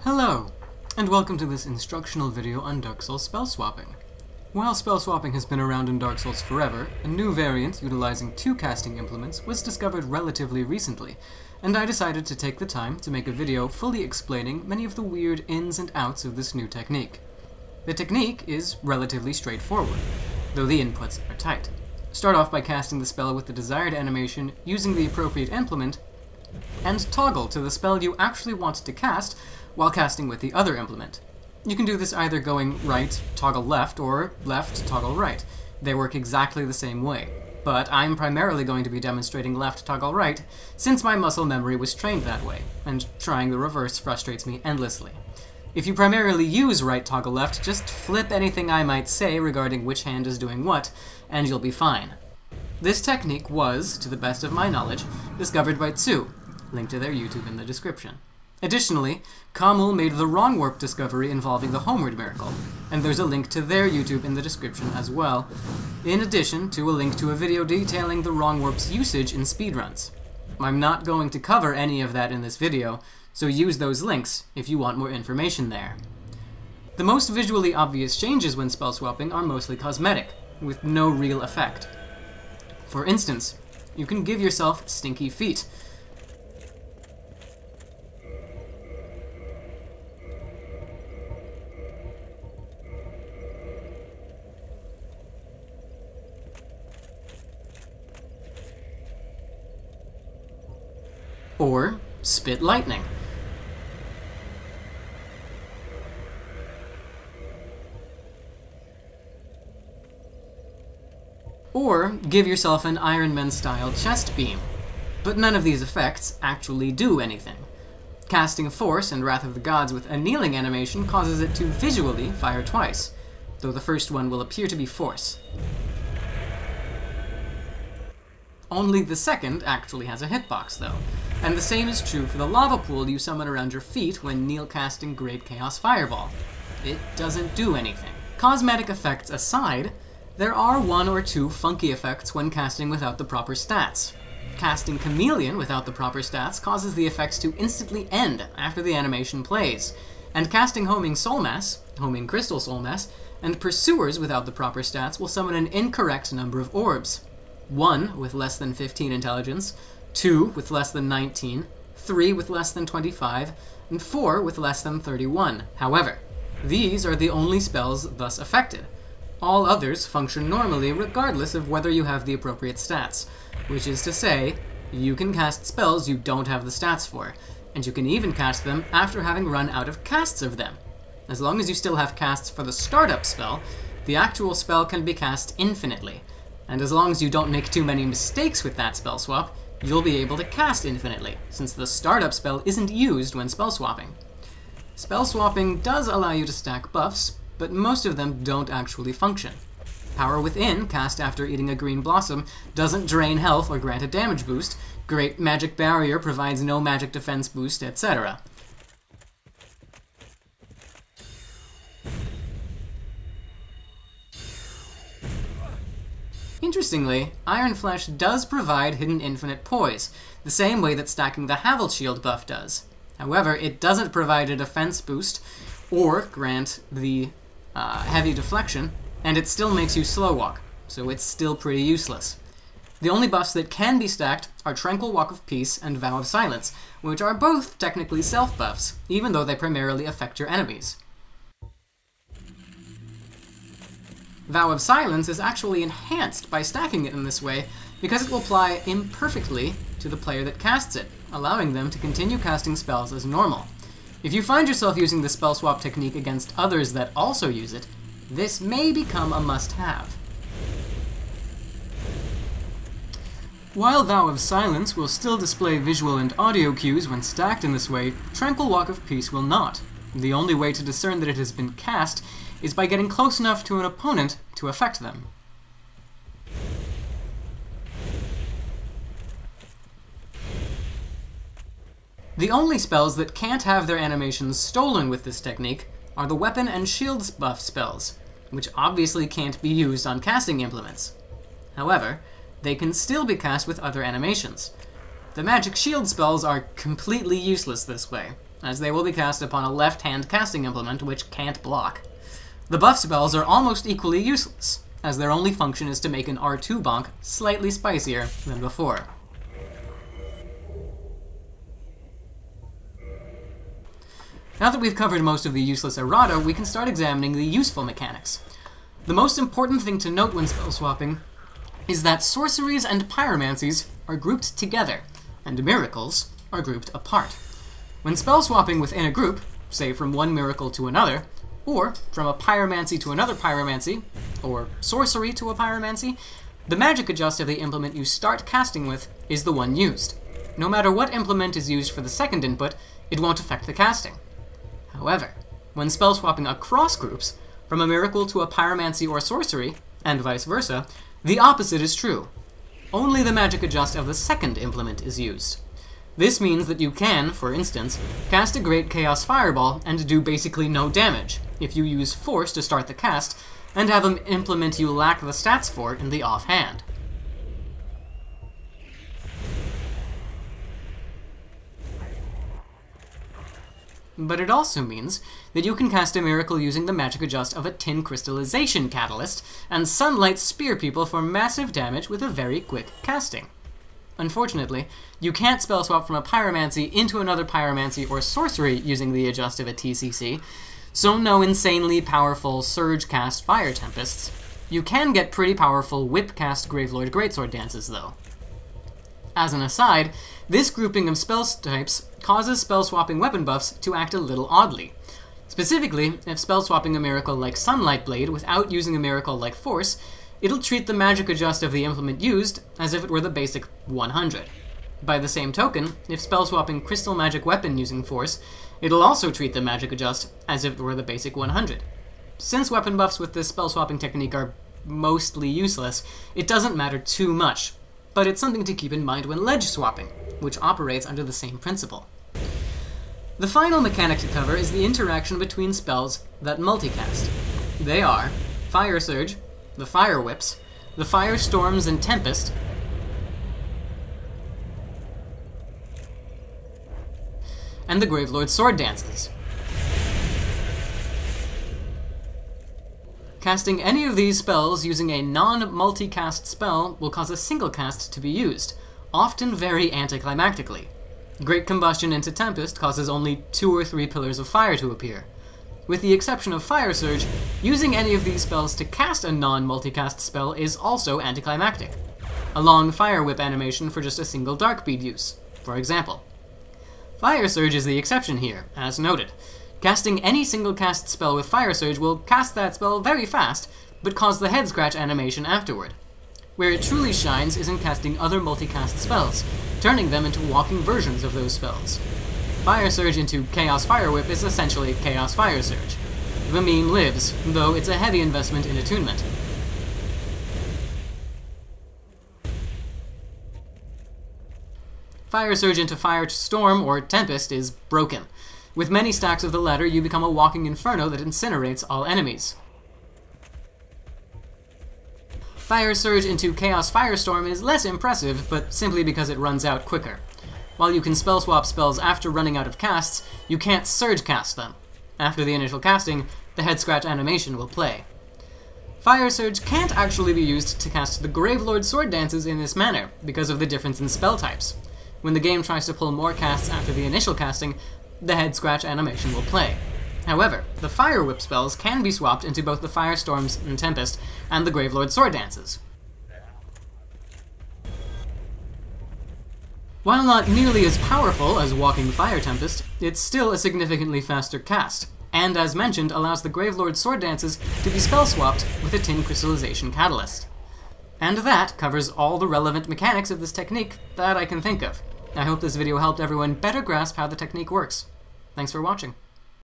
Hello, and welcome to this instructional video on Dark Souls spell swapping. While spell swapping has been around in Dark Souls forever, a new variant utilizing two casting implements was discovered relatively recently, and I decided to take the time to make a video fully explaining many of the weird ins and outs of this new technique. The technique is relatively straightforward, though the inputs are tight. Start off by casting the spell with the desired animation using the appropriate implement, and toggle to the spell you actually want to cast while casting with the other implement. You can do this either going right, toggle left, or left, toggle right. They work exactly the same way, but I'm primarily going to be demonstrating left, toggle right, since my muscle memory was trained that way, and trying the reverse frustrates me endlessly. If you primarily use right, toggle left, just flip anything I might say regarding which hand is doing what, and you'll be fine. This technique was, to the best of my knowledge, discovered by Tsu, link to their YouTube in the description. Additionally, Kamul made the wrong warp discovery involving the Homeward Miracle, and there's a link to their YouTube in the description as well, in addition to a link to a video detailing the wrong warp's usage in speedruns. I'm not going to cover any of that in this video, so use those links if you want more information there. The most visually obvious changes when spell swapping are mostly cosmetic, with no real effect. For instance, you can give yourself stinky feet, or spit lightning, or give yourself an Iron Man-style chest beam. But none of these effects actually do anything. Casting Force and Wrath of the Gods with a kneeling animation causes it to visually fire twice, though the first one will appear to be Force. Only the second actually has a hitbox, though, and the same is true for the lava pool you summon around your feet when kneel casting Great Chaos Fireball. It doesn't do anything. Cosmetic effects aside, there are one or two funky effects when casting without the proper stats. Casting Chameleon without the proper stats causes the effects to instantly end after the animation plays, and casting Homing Crystal Soul Mass, and Pursuers without the proper stats will summon an incorrect number of orbs. 1 with less than 15 intelligence, 2 with less than 19, 3 with less than 25, and 4 with less than 31. However, these are the only spells thus affected. All others function normally regardless of whether you have the appropriate stats, which is to say, you can cast spells you don't have the stats for, and you can even cast them after having run out of casts of them. As long as you still have casts for the startup spell, the actual spell can be cast infinitely, and as long as you don't make too many mistakes with that spell swap, you'll be able to cast infinitely, since the startup spell isn't used when spell swapping. Spell swapping does allow you to stack buffs, but most of them don't actually function. Power Within, cast after eating a green blossom, doesn't drain health or grant a damage boost, Great Magic Barrier provides no magic defense boost, etc. Interestingly, Iron Flesh does provide hidden infinite poise, the same way that stacking the Havel Shield buff does. However, it doesn't provide a defense boost or grant the heavy deflection, and it still makes you slow walk, so it's still pretty useless. The only buffs that can be stacked are Tranquil Walk of Peace and Vow of Silence, which are both technically self-buffs, even though they primarily affect your enemies. Vow of Silence is actually enhanced by stacking it in this way because it will apply imperfectly to the player that casts it, allowing them to continue casting spells as normal. If you find yourself using the spell swap technique against others that also use it, this may become a must-have. While Vow of Silence will still display visual and audio cues when stacked in this way, Tranquil Walk of Peace will not. The only way to discern that it has been cast is by getting close enough to an opponent to affect them. The only spells that can't have their animations stolen with this technique are the weapon and shield buff spells, which obviously can't be used on casting implements. However, they can still be cast with other animations. The magic shield spells are completely useless this way, as they will be cast upon a left-hand casting implement which can't block. The buff spells are almost equally useless, as their only function is to make an R2 bonk slightly spicier than before. Now that we've covered most of the useless errata, we can start examining the useful mechanics. The most important thing to note when spell swapping is that sorceries and pyromancies are grouped together, and miracles are grouped apart. When spell swapping within a group, say from one miracle to another, or from a pyromancy to another pyromancy, or sorcery to a pyromancy, the magic adjust of the implement you start casting with is the one used. No matter what implement is used for the second input, it won't affect the casting. However, when spell swapping across groups, from a miracle to a pyromancy or sorcery, and vice versa, the opposite is true. Only the magic adjust of the second implement is used. This means that you can, for instance, cast a Great Chaos Fireball and do basically no damage if you use Force to start the cast, and have an implement you lack the stats for in the offhand. But it also means that you can cast a miracle using the magic adjust of a tin crystallization catalyst, and sunlight spear people for massive damage with a very quick casting. Unfortunately, you can't spell swap from a pyromancy into another pyromancy or sorcery using the adjust of a TCC, so no insanely powerful surge cast fire tempests. You can get pretty powerful whip cast Gravelord Greatsword dances though. As an aside, this grouping of spell types causes spell swapping weapon buffs to act a little oddly. Specifically, if spell swapping a miracle like Sunlight Blade without using a miracle like Force, it'll treat the magic adjust of the implement used as if it were the basic 100. By the same token, if spell swapping Crystal Magic Weapon using Force, it'll also treat the magic adjust as if it were the basic 100. Since weapon buffs with this spell swapping technique are mostly useless, it doesn't matter too much, but it's something to keep in mind when ledge swapping, which operates under the same principle. The final mechanic to cover is the interaction between spells that multicast. They are Fire Surge, the Fire Whips, the Firestorms and Tempest, and the Gravelord Sword Dances. Casting any of these spells using a non-multicast spell will cause a single cast to be used, often very anticlimactically. Great Combustion into Tempest causes only 2 or 3 pillars of fire to appear. With the exception of Fire Surge, using any of these spells to cast a non-multicast spell is also anticlimactic. A long Fire Whip animation for just a single Dark Bead use, for example. Fire Surge is the exception here, as noted. Casting any single cast spell with Fire Surge will cast that spell very fast, but cause the head scratch animation afterward. Where it truly shines is in casting other multicast spells, turning them into walking versions of those spells. Fire Surge into Chaos Fire Whip is essentially Chaos Fire Surge. The meme lives, though it's a heavy investment in attunement. Fire Surge into Firestorm or Tempest is broken. With many stacks of the latter, you become a walking inferno that incinerates all enemies. Fire Surge into Chaos Firestorm is less impressive, but simply because it runs out quicker. While you can spell swap spells after running out of casts, you can't surge cast them. After the initial casting, the head scratch animation will play. Fire Surge can't actually be used to cast the Gravelord Sword Dances in this manner, because of the difference in spell types. When the game tries to pull more casts after the initial casting, the head scratch animation will play. However, the Fire Whip spells can be swapped into both the Firestorms and Tempest and the Gravelord Sword Dances. While not nearly as powerful as Walking Fire Tempest, it's still a significantly faster cast, and as mentioned allows the Gravelord Sword Dances to be spell swapped with a Tin Crystallization Catalyst. And that covers all the relevant mechanics of this technique that I can think of. I hope this video helped everyone better grasp how the technique works. Thanks for watching.